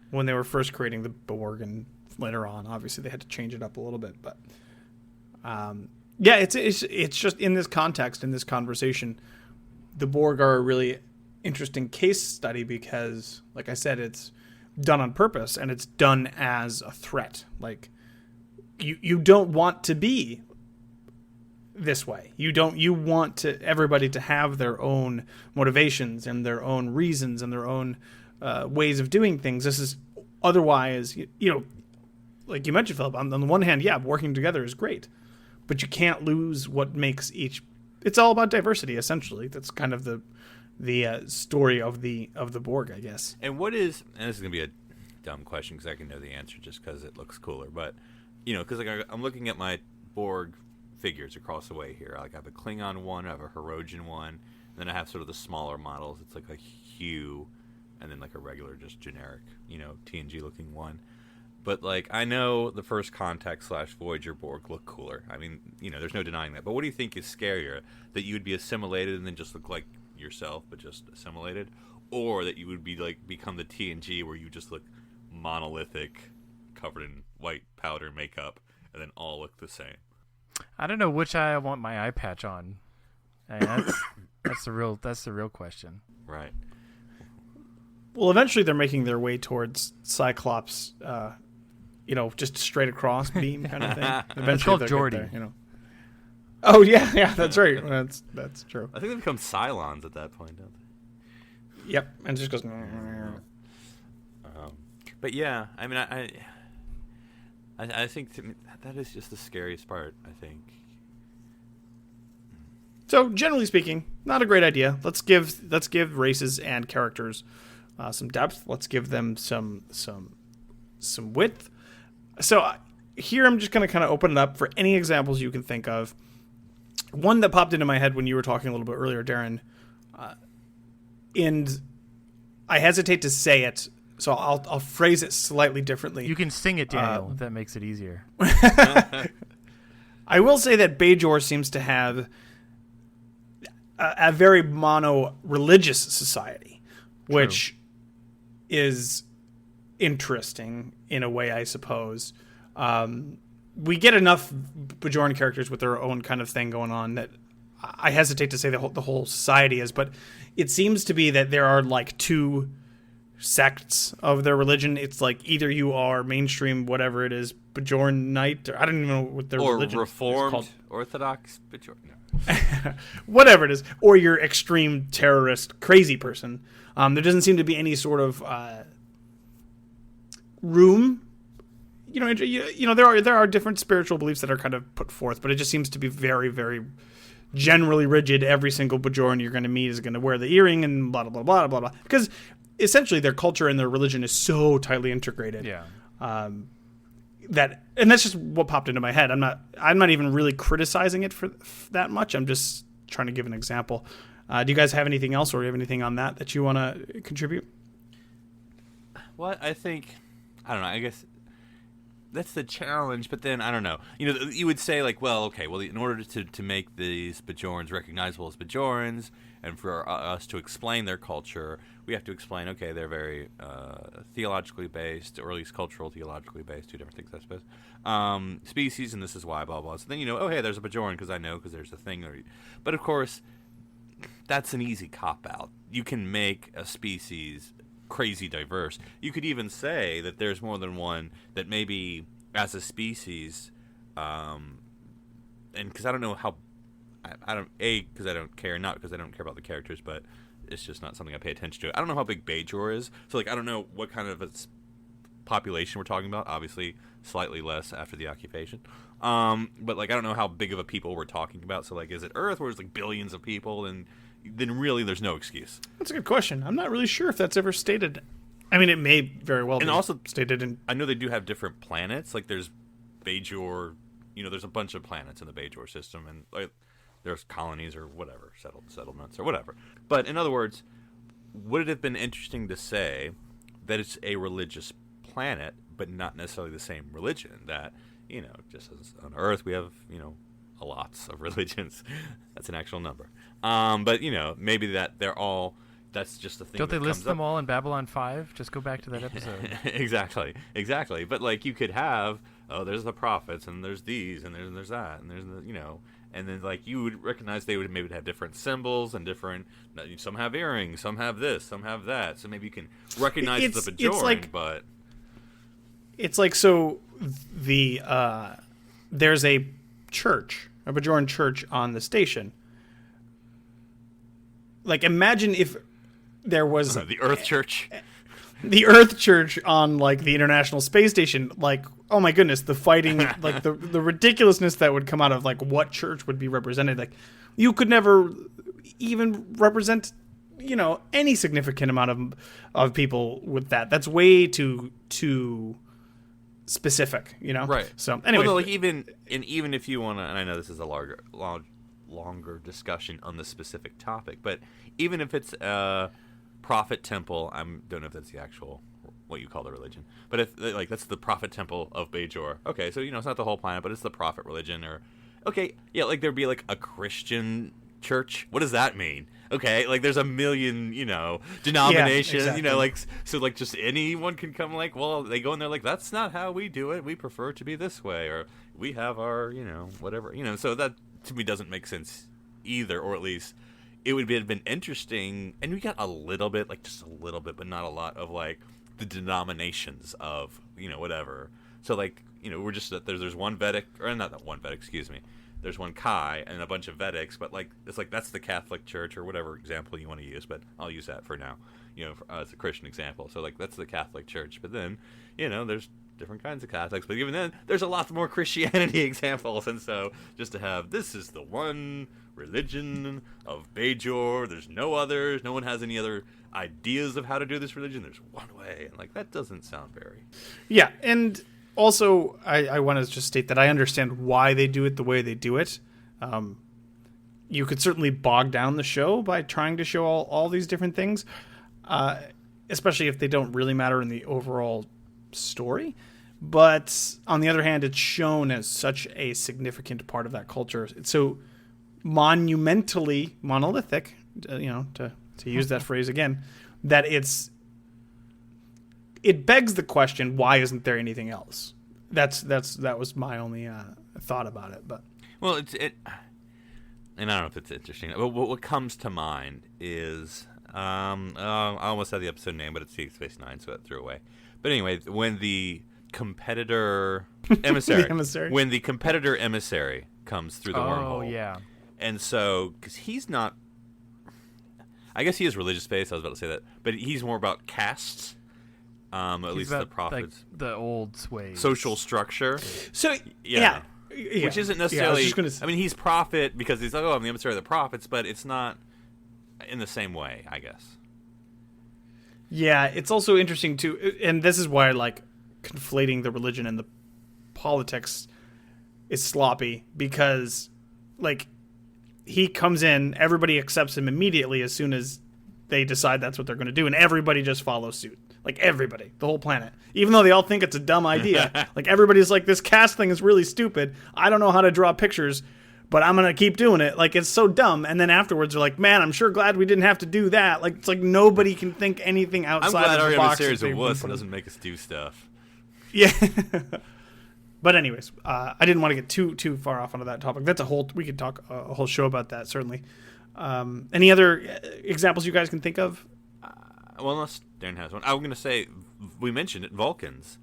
when they were first creating the Borg, and later on, obviously, they had to change it up a little bit. But yeah, it's just in this context, in this conversation, the Borg are a really interesting case study because, like I said, it's done on purpose and it's done as a threat. Like you don't want to be this way. You want everybody to have their own motivations and their own reasons and their own ways of doing things. This is otherwise, like you mentioned, Philip, on the one hand, yeah, working together is great, but you can't lose what makes each. It's all about diversity, essentially. That's kind of the story of the Borg, I guess. And what is, and this is going to be a dumb question because I can know the answer just because it looks cooler, but, because like I'm looking at my Borg figures across the way here. Like I have a Klingon one, I have a Hirogen one, and then I have sort of the smaller models. It's like a Hue, and then like a regular, just generic, TNG looking one. But like I know the First Contact / Voyager Borg look cooler. I mean, there's no denying that. But what do you think is scarier? That you would be assimilated and then just look like yourself, but just assimilated, or that you would be like become the TNG where you just look monolithic, covered in white powder makeup, and then all look the same? I don't know which eye I want my eye patch on. I mean, that's the real question. Right. Well, eventually they're making their way towards Cyclops, just straight across beam kind of thing. Eventually it's called Geordi. Oh yeah, that's right. That's true. I think they become Cylons at that point, don't they? Yep, and it just goes. But yeah, I mean, I think to me, that is just the scariest part, I think. So generally speaking, not a great idea. Let's give races and characters some depth. Let's give them some width. So here I'm just going to kind of open it up for any examples you can think of. One that popped into my head when you were talking a little bit earlier, Darren, and I hesitate to say it, so I'll phrase it slightly differently. You can sing it, Daniel, if that makes it easier. I will say that Bajor seems to have a very mono-religious society, which is interesting in a way, I suppose. We get enough Bajoran characters with their own kind of thing going on that I hesitate to say the whole society is, but it seems to be that there are like two sects of their religion. It's like either you are mainstream, whatever it is, Bajoran Knight, or I don't even know what their religion is called. Or Reformed Orthodox Bajoran. No. Whatever it is, or you're extreme terrorist crazy person. There doesn't seem to be any sort of room. There are different spiritual beliefs that are kind of put forth, but it just seems to be very, very generally rigid. Every single Bajoran you're going to meet is going to wear the earring and blah, blah, blah, blah, blah, because essentially their culture and their religion is so tightly integrated. Yeah. And that's just what popped into my head. I'm not even really criticizing it for that much. I'm just trying to give an example. Do you guys have anything else, or do you have anything on that you want to contribute? Well, I don't know. I guess that's the challenge, but then I don't know. You would say like, well, okay, well, in order to make these Bajorans recognizable as Bajorans, and for us to explain their culture, we have to explain, okay, they're very theologically based, or at least cultural theologically based, two different things, I suppose. Species, and this is why, blah, blah. So then oh, hey, there's a Bajoran because there's a thing. But of course, that's an easy cop-out. You can make a species crazy diverse. You could even say that there's more than one that maybe as a species, and because I don't know how, because I don't care, not because I don't care about the characters, but it's just not something I pay attention to. I don't know how big Bajor is, so like I don't know what kind of its population we're talking about. Obviously, slightly less after the occupation, but like I don't know how big of a people we're talking about. So like, is it Earth where it's like billions of people, and then really there's no excuse? That's a good question. I'm not really sure if that's ever stated. I mean, it may very well be also stated in. I know they do have different planets. Like there's Bajor, there's a bunch of planets in the Bajor system, and like there's colonies or whatever, settlements or whatever. But in other words, would it have been interesting to say that it's a religious planet, but not necessarily the same religion? That just as on Earth we have lots of religions. That's an actual number. But maybe that they're all. That's just the thing. Don't they that list comes them up. all in Babylon 5? Just go back to that episode. Exactly. But like you could have, there's the prophets, and there's these, and there's that, and there's and then like you would recognize they would maybe have different symbols and different. Some have earrings, some have this, some have that. So maybe you can recognize the Bajoran, but it's like so the there's a Bajoran church on the station. Like imagine if there was the Earth Church. The Earth Church on like the International Space Station, like oh my goodness, the fighting, like the ridiculousness that would come out of like what church would be represented. Like you could never even represent, any significant amount of people with that. That's way too specific, Right. So anyway, like even if you want to, and I know this is a longer discussion on the specific topic, but even if it's a prophet temple, I don't know if that's the actual what you call the religion, but if like that's the prophet temple of Bajor, okay, so it's not the whole planet, but it's the prophet religion, or okay, yeah, like there'd be like a Christian church. What does that mean? Okay, like there's a million, denominations, yeah, exactly. like so like just anyone can come like, well, they go in there like that's not how we do it. We prefer to be this way, or we have our, whatever, so that to me doesn't make sense either, or at least it would have been interesting. And we got a little bit, like just a little bit, but not a lot of like the denominations of, whatever. So like, we're just there's one Vedic, or not that one Vedic, excuse me. There's one Kai and a bunch of Vedics, but like it's like that's the Catholic Church or whatever example you want to use, but I'll use that for now, as a Christian example. So like that's the Catholic Church, but then there's different kinds of Catholics, but even then there's a lot more Christianity examples, and so just to have this is the one religion of Bajor, there's no others, no one has any other ideas of how to do this religion, there's one way, and like that doesn't sound very and also, I want to just state that I understand why they do it the way they do it. You could certainly bog down the show by trying to show all these different things, especially if they don't really matter in the overall story. But on the other hand, it's shown as such a significant part of that culture. It's so monumentally monolithic, to use that phrase again, that it begs the question, why isn't there anything else? That was my only thought about it. But well, and I don't know if it's interesting, but what comes to mind is I almost had the episode name, but it's Deep Space Nine, so that threw away. But anyway, when the competitor emissary, when the competitor emissary comes through the wormhole, yeah, and so because he's not, I guess he is religious based. I was about to say that, but he's more about castes. At least the prophets, like the old ways, social structure. So yeah. Which isn't necessarily. Yeah, I mean, he's prophet because he's like, I'm the emissary of the prophets, but it's not in the same way, I guess. Yeah, it's also interesting too, and this is why I like conflating the religion and the politics is sloppy, because like he comes in, everybody accepts him immediately as soon as they decide that's what they're going to do, and everybody just follows suit. Like everybody, the whole planet, even though they all think it's a dumb idea. Like everybody's like, this cast thing is really stupid. I don't know how to draw pictures, but I'm gonna keep doing it. Like it's so dumb. And then afterwards, they're like, man, I'm sure glad we didn't have to do that. Like it's like nobody can think anything outside of the box. I'm glad our emissary's a wuss and doesn't make us do stuff. Yeah. But anyways, I didn't want to get too far off onto that topic. That's we could talk a whole show about that, certainly. Any other examples you guys can think of? Well, unless Darren has one. I'm going to say, we mentioned it, Vulcans.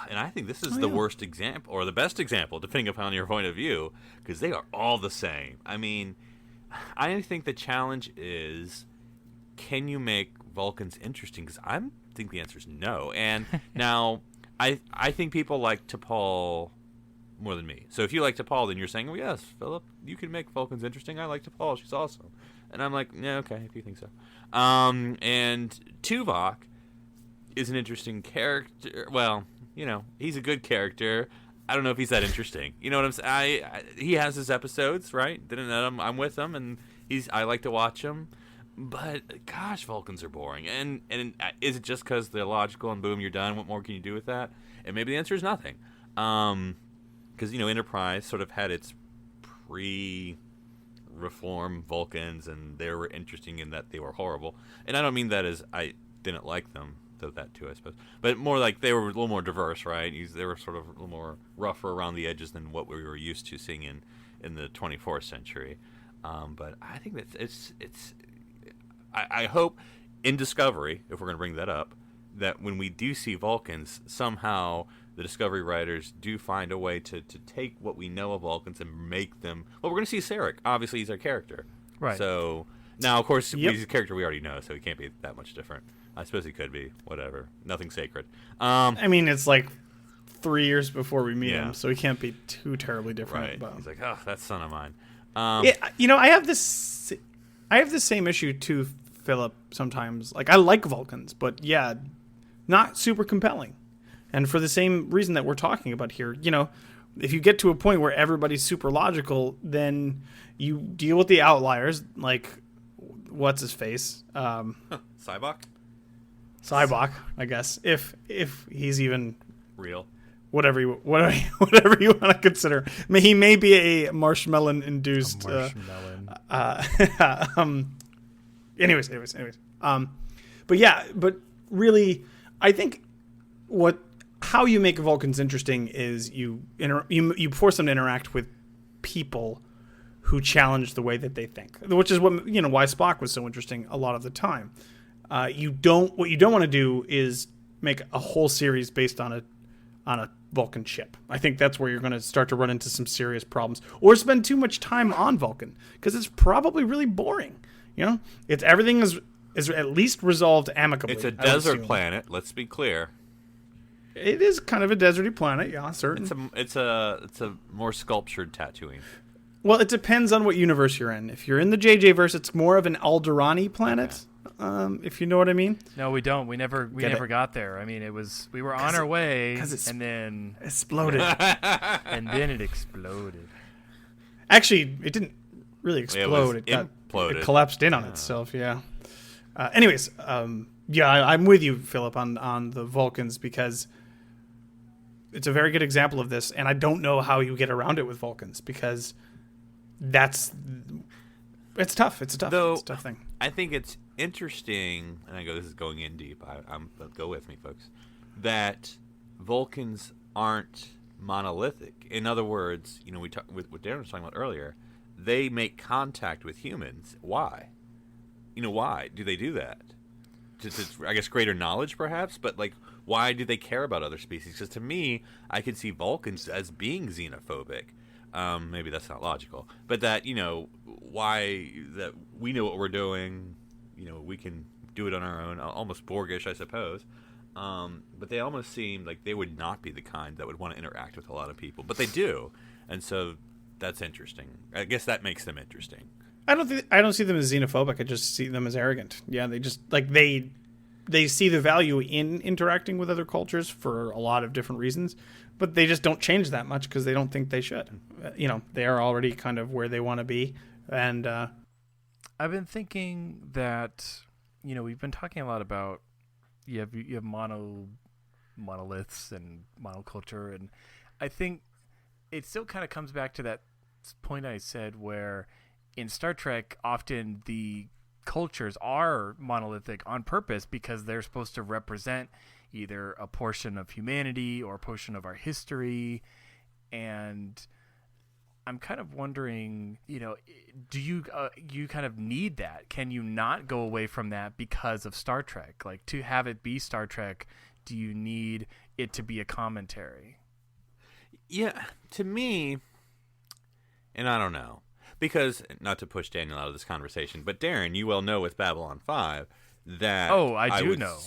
And I think this is the worst example, or the best example, depending upon your point of view, because they are all the same. I mean, I think the challenge is, can you make Vulcans interesting? Because I think the answer is no. And now, I think people like T'Pol more than me. So if you like T'Pol, then you're saying, oh, yes, Philip, you can make Vulcans interesting. I like T'Pol. She's awesome. And I'm like, yeah, okay, if you think so. And Tuvok is an interesting character. Well, he's a good character. I don't know if he's that interesting. You know what I'm saying? He has his episodes, right? I'm with him, and I like to watch him. But gosh, Vulcans are boring. And is it just because they're logical and boom, you're done? What more can you do with that? And maybe the answer is nothing. Because Enterprise sort of had its pre-reform Vulcans, and they were interesting in that they were horrible. And I don't mean that as I didn't like them, though that too, I suppose. But more like they were a little more diverse, right? They were sort of a little more rougher around the edges than what we were used to seeing in the 24th century. But I think that it's I hope in Discovery, if we're going to bring that up, that when we do see Vulcans, somehow the Discovery writers do find a way to take what we know of Vulcans and make them... Well, we're going to see Sarek. Obviously, he's our character. Right. So, now, of course, he's a character we already know, so he can't be that much different. I suppose he could be. Whatever. Nothing sacred. I mean, it's like 3 years before we meet him, so he can't be too terribly different. Right. But... He's like, oh, that son of mine. I have this same issue too, Philip, sometimes. Like, I like Vulcans, but yeah, not super compelling. And for the same reason that we're talking about here, if you get to a point where everybody's super logical, then you deal with the outliers, like, what's his face? Cybok? Cybok, I guess, if he's even real. Whatever you want to consider. He may be a marshmallow-induced... Anyways. But really, I think how you make Vulcans interesting is you force them to interact with people who challenge the way that they think, which is why Spock was so interesting a lot of the time. What you don't want to do is make a whole series based on a Vulcan ship. I think that's where you're going to start to run into some serious problems, or spend too much time on Vulcan, because it's probably really boring. Everything is at least resolved amicably. It's a desert planet. Let's be clear. It is kind of a deserty planet, yeah, certain. It's a more sculptured Tatooine. Well, it depends on what universe you're in. If you're in the JJ verse, it's more of an Alderaani planet. Okay. If you know what I mean. No, we don't. We never got there. I mean, we were on our way, and then exploded. And then it exploded. Actually, it didn't really explode. It imploded. It collapsed in on itself. Yeah. Anyways, I'm with you, Philip, on the Vulcans, because it's a very good example of this, and I don't know how you get around it with Vulcans, because it's tough. It's a tough thing. I think it's interesting, and this is going in deep. Go with me, folks. That Vulcans aren't monolithic. In other words, we talk with what Darren was talking about earlier. They make contact with humans. Why? Why do they do that? Just, I guess, greater knowledge, perhaps. But why do they care about other species? Because to me, I could see Vulcans as being xenophobic. Maybe that's not logical, but that why that we know what we're doing. We can do it on our own, almost Borgish, I suppose. But they almost seem like they would not be the kind that would want to interact with a lot of people, but they do, and so that's interesting. I guess that makes them interesting. I don't see them as xenophobic. I just see them as arrogant. Yeah, they just they see the value in interacting with other cultures for a lot of different reasons, but they just don't change that much because they don't think they should. They are already kind of where they want to be, and I've been thinking that we've been talking a lot about you have monoliths and monoculture, and I think it still kind of comes back to that point I said where in Star Trek often the cultures are monolithic on purpose because they're supposed to represent either a portion of humanity or a portion of our history. And I'm kind of wondering, do you kind of need that? Can you not go away from that because of Star Trek? Like, to have it be Star Trek, do you need it to be a commentary? Yeah, to me, and I don't know, because, not to push Daniel out of this conversation, but Darren, you well know with Babylon 5 that... Oh, I do know.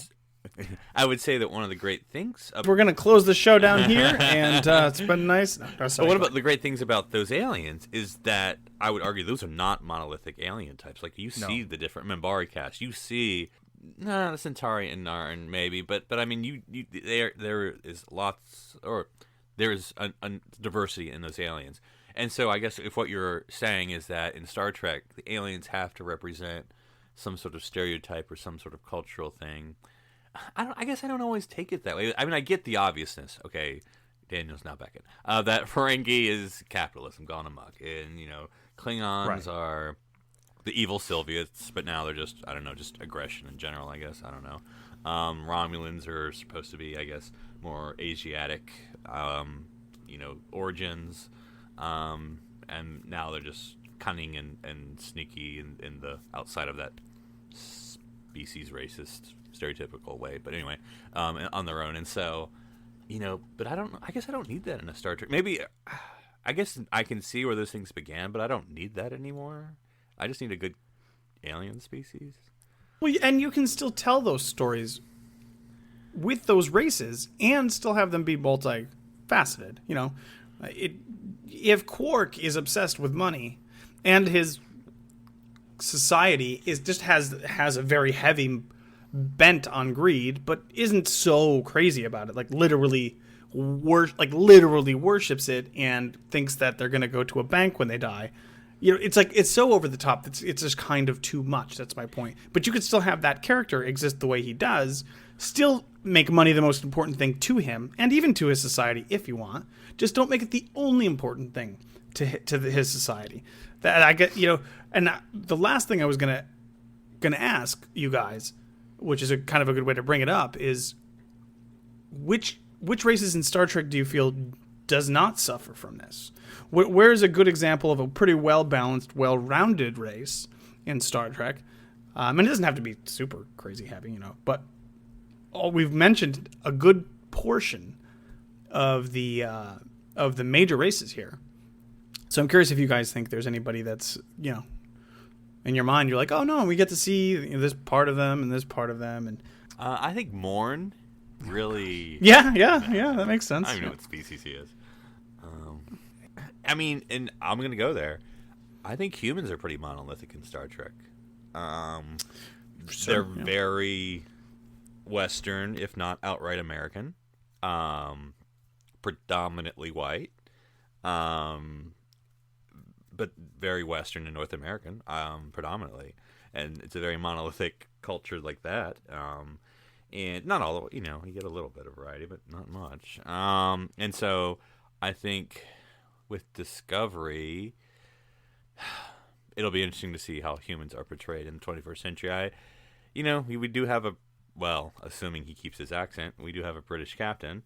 I would say that one of the great things... We're going to close the show down here, and it's been nice. But what about the great things about those aliens is that I would argue those are not monolithic alien types. Like, you see the different Minbari cast. You see... the Centauri and Narn, maybe, but I mean, there is lots, or there is a diversity in those aliens. And so I guess if what you're saying is that in Star Trek, the aliens have to represent some sort of stereotype or some sort of cultural thing, I guess I don't always take it that way. I mean, I get the obviousness. Okay, Daniel's now back in. That Ferengi is capitalism gone amok, and Klingons are the evil Soviets, but now they're just just aggression in general. I guess I don't know. Romulans are supposed to be, I guess, more Asiatic, origins, and now they're just cunning and sneaky in the outside of that species racist stereotypical way. But anyway, on their own, and so but I guess I don't need that in a Star Trek. Maybe I guess I can see where those things began, but I don't need that anymore. I just need a good alien species. Well, and you can still tell those stories with those races and still have them be multifaceted. If Quark is obsessed with money and his society has a very heavy bent on greed, but isn't so crazy about it, literally worships it and thinks that they're going to go to a bank when they die. It's so over the top. It's just kind of too much. That's my point. But you could still have that character exist the way he does, still make money the most important thing to him and even to his society if you want. Just don't make it the only important thing to his society. That I get, And the last thing I was gonna ask you guys, which is a kind of a good way to bring it up, is which races in Star Trek do you feel does not suffer from this? Where's a good example of a pretty well-balanced, well-rounded race in Star Trek? And it doesn't have to be super crazy heavy, but we've mentioned a good portion of the major races here. So I'm curious if you guys think there's anybody that's, in your mind, you're like, oh no, we get to see this part of them and this part of them. And I think Morn really... Yeah, that makes sense. I don't even know what species he is. And I'm going to go there. I think humans are pretty monolithic in Star Trek. They're very Western, if not outright American. Predominantly white. But very Western and North American, predominantly. And it's a very monolithic culture like that. And not all, you get a little bit of variety, but not much. And so I think with Discovery, it'll be interesting to see how humans are portrayed in the 21st century. We do have assuming he keeps his accent, we do have a British captain,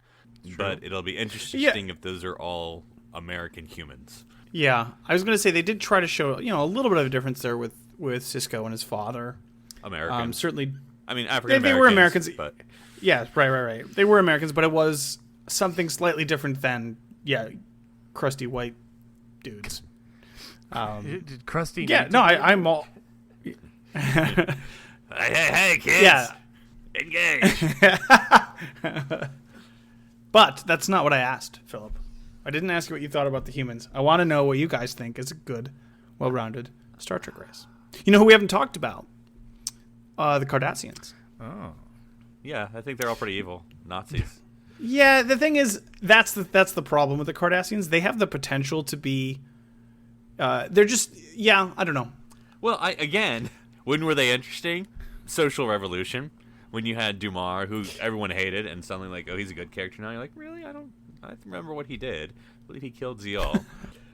but it'll be interesting if those are all American humans. Yeah, I was going to say they did try to show, a little bit of a difference there with Sisko and his father. American. Certainly. African Americans. They were Americans. But... Yeah, right. They were Americans, but it was something slightly different than, crusty white dudes. Did Krusty? Yeah, no, I'm all. hey, kids! Yeah, engage. But that's not what I asked, Philip. I didn't ask you what you thought about the humans. I want to know what you guys think is a good, well-rounded Star Trek race. You know who we haven't talked about? The Cardassians. Oh, yeah, I think they're all pretty evil Nazis. Yeah, the thing is, that's the problem with the Cardassians. They have the potential to be. They're just, I don't know. Well, when were they interesting? Social Revolution, when you had Dumar, who everyone hated, and suddenly he's a good character now. You're like, really? I remember what he did. I believe he killed Ziol.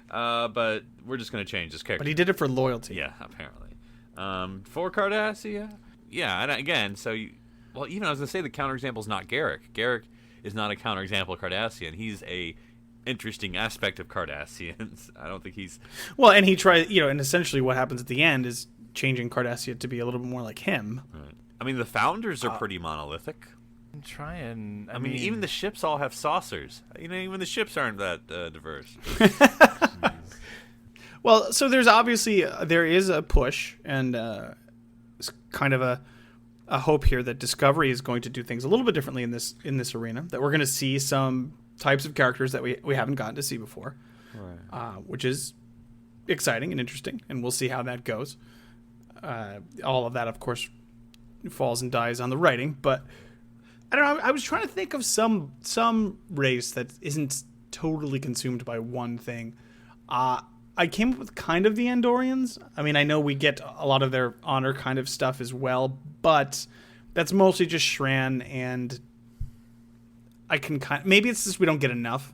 But we're just going to change this character. But he did it for loyalty. Yeah, apparently. For Cardassia, and again, even I was going to say the counterexample is not Garrick. Garrick is not a counterexample of Cardassian. He's a interesting aspect of Cardassians. I don't think he's... Well, and he tried, and essentially what happens at the end is changing Cardassia to be a little bit more like him. Right. The founders are pretty monolithic. Even the ships all have saucers. Even the ships aren't that diverse. Well, so there's obviously there is a push and kind of a hope here that Discovery is going to do things a little bit differently in this arena. That we're going to see some types of characters that we haven't gotten to see before, right. Which is exciting and interesting, and we'll see how that goes. All of that, of course, falls and dies on the writing, but I don't know. I was trying to think of some race that isn't totally consumed by one thing. I came up with kind of the Andorians. I know we get a lot of their honor kind of stuff as well, but that's mostly just Shran, and I can maybe it's just we don't get enough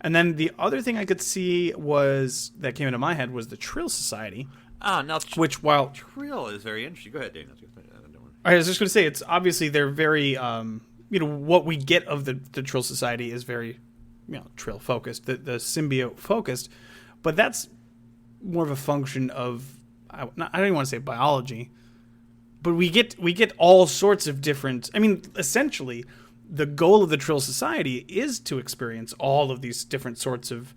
And then the other thing I could see that came into my head was the Trill Society. Now, which, while Trill is very interesting. Go ahead, Daniel. I was just going to say, it's obviously they're very, what we get of the Trill Society is very, Trill focused, the symbiote focused, but that's more of a function of, I don't even want to say biology, but we get all sorts of different. I mean, essentially, the goal of the Trill Society is to experience all of these different sorts of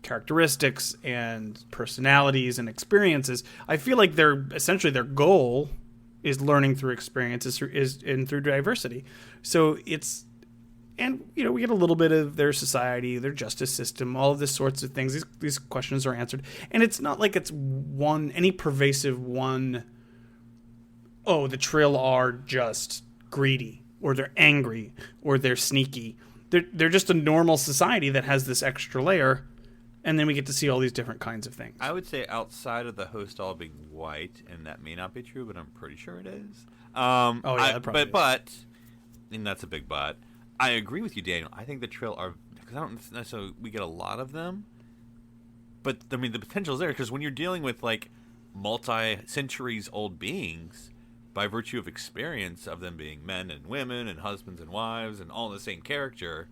characteristics and personalities and experiences. I feel like their goal is learning through experiences and through diversity. So we get a little bit of their society, their justice system, all of these sorts of things. These questions are answered, and it's not like it's any pervasive one. Oh, the Trill are just greedy, or they're angry, or they're sneaky. They're just a normal society that has this extra layer. And then we get to see all these different kinds of things. I would say outside of the host all being white, and that may not be true, but I'm pretty sure it is. But and that's a big but. I agree with you, Daniel. I think the Trill are, because I don't necessarily we get a lot of them, but I mean the potential is there, because when you're dealing with like multi-centuries old beings, by virtue of experience of them being men and women and husbands and wives and all the same character,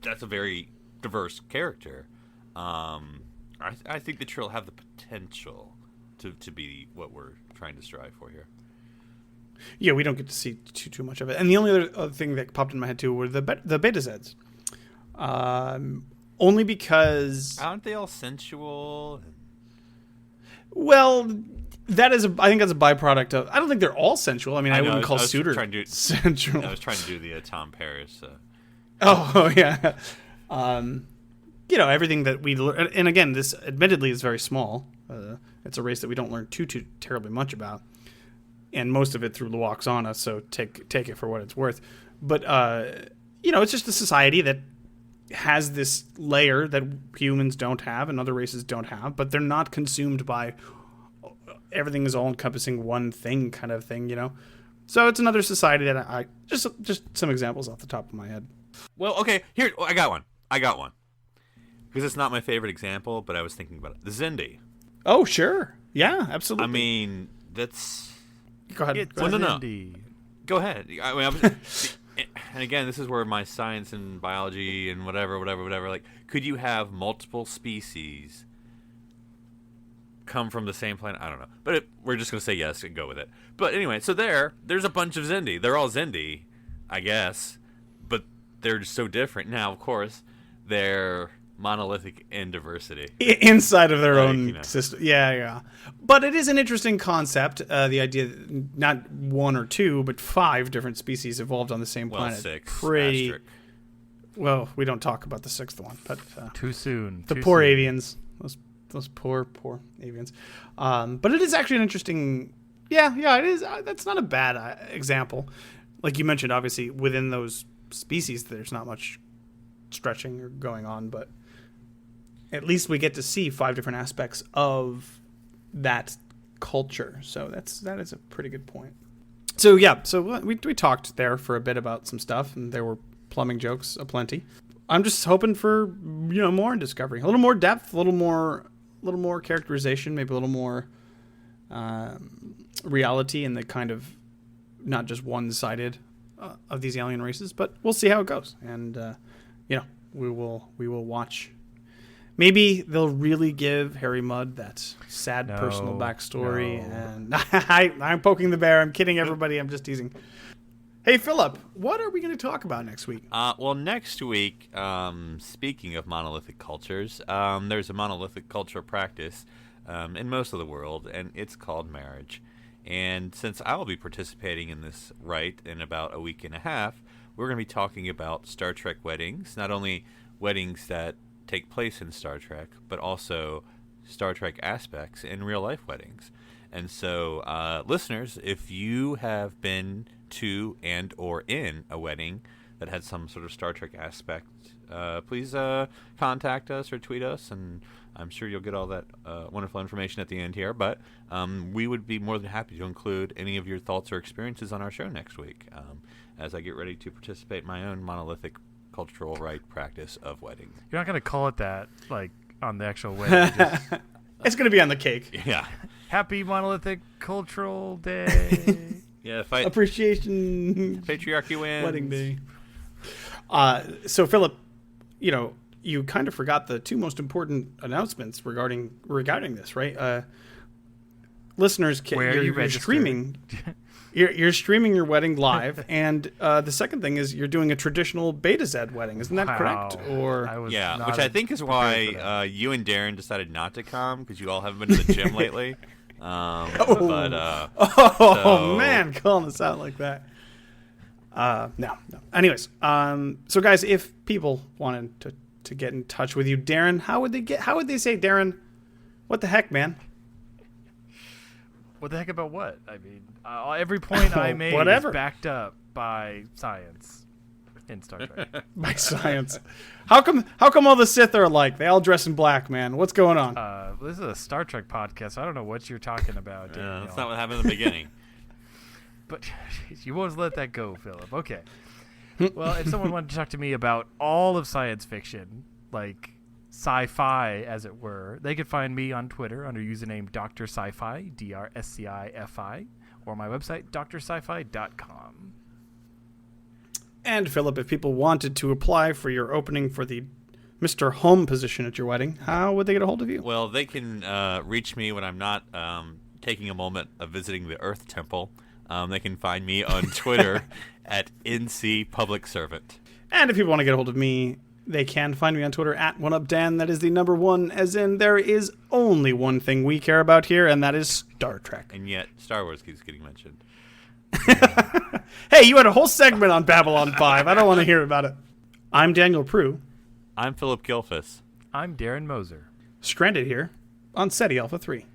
that's a very diverse character. I think the Trill have the potential to be what we're trying to strive for here. Yeah, we don't get to see too much of it. And the only other thing that popped in my head too were the Beta Zeds. Only because aren't they all sensual? Well, I think that's a byproduct of. I don't think they're all sensual. I mean, I wouldn't call Suitor sensual. I was trying to do the Tom Paris. Oh yeah. Everything that we learn, and again, this admittedly is very small. It's a race that we don't learn too terribly much about, and most of it through Luoxana. So take it for what it's worth. But it's just a society that has this layer that humans don't have and other races don't have, but they're not consumed by everything is all encompassing one thing kind of thing. So it's another society that I just some examples off the top of my head. Well, okay, here I got one. Because it's not my favorite example, but I was thinking about it. The Zindi. Oh, sure. Yeah, absolutely. I mean, that's... Go ahead. No. Go ahead. And again, this is where my science and biology and whatever, like, could you have multiple species come from the same planet? I don't know. But we're just going to say yes and go with it. But anyway, so there's a bunch of Zindi. They're all Zindi, I guess. But they're just so different. Now, of course, they're monolithic in diversity inside of their own system. Yeah. But it is an interesting concept. The idea that not one or two, but 5 different species evolved on the same planet. 6. Well, we don't talk about the 6th one, but too soon. The poor avians, those poor avians. But it is actually an interesting. Yeah, it is. That's not a bad example. Like you mentioned, obviously within those species, there's not much stretching or going on, but at least we get to see 5 different aspects of that culture. So that is a pretty good point. So we talked there for a bit about some stuff, and there were plumbing jokes aplenty. I'm just hoping for more in Discovery, a little more depth, a little more characterization, maybe a little more reality, and the kind of not just one-sided of these alien races. But we'll see how it goes, and we will watch. Maybe they'll really give Harry Mudd that sad personal backstory. No. And I'm poking the bear. I'm kidding, everybody. I'm just teasing. Hey, Philip, what are we going to talk about next week? Well, next week, speaking of monolithic cultures, there's a monolithic culture practice in most of the world, and it's called marriage. And since I will be participating in this rite in about a week and a half, we're going to be talking about Star Trek weddings, not only weddings that take place in Star Trek, but also Star Trek aspects in real-life weddings. And so, listeners, if you have been to and or in a wedding that had some sort of Star Trek aspect, please contact us or tweet us, and I'm sure you'll get all that wonderful information at the end here. But we would be more than happy to include any of your thoughts or experiences on our show next week as I get ready to participate in my own monolithic cultural rite practice of weddings. You're not gonna call it that, like on the actual wedding. Just, It's going to be on the cake. Yeah. Happy Monolithic Cultural Day. Yeah, Appreciation. patriarchy wins. Wedding day. So, Philip, you kind of forgot the two most important announcements regarding this, right? Listeners, Where you you're register. streaming. You're streaming your wedding live, and the second thing is you're doing a traditional Beta Z wedding. Isn't that correct? Or Which I think is why you and Darren decided not to come, because you all haven't been to the gym lately. Man, calling us out like that. No. Anyways, so guys, if people wanted to get in touch with you, Darren, how would they say, Darren, what the heck, man? What the heck about what? I mean, every point I made is backed up by science in Star Trek. By science. How come all the Sith are alike? They all dress in black, man. What's going on? This is a Star Trek podcast. I don't know what you're talking about. Yeah, that's not what happened in the beginning. But you won't let that go, Philip. Okay. Well, if someone wanted to talk to me about all of science fiction, like sci-fi, as it were, they could find me on Twitter under username Dr. Sci-Fi, DrSciFi, or my website, drsci-fi.com. And Philip, if people wanted to apply for your opening for the Mr. Home position at your wedding, how would they get a hold of you? Well, they can reach me when I'm not taking a moment of visiting the Earth Temple. They can find me on Twitter at NC Public Servant. And if people want to get a hold of me, they can find me on Twitter at OneUpDan. That is the number one, as in there is only one thing we care about here, and that is Star Trek. And yet, Star Wars keeps getting mentioned. Hey, you had a whole segment on Babylon 5. I don't want to hear about it. I'm Daniel Prue. I'm Philip Gilfus. I'm Darren Moser. Stranded here on SETI Alpha 3.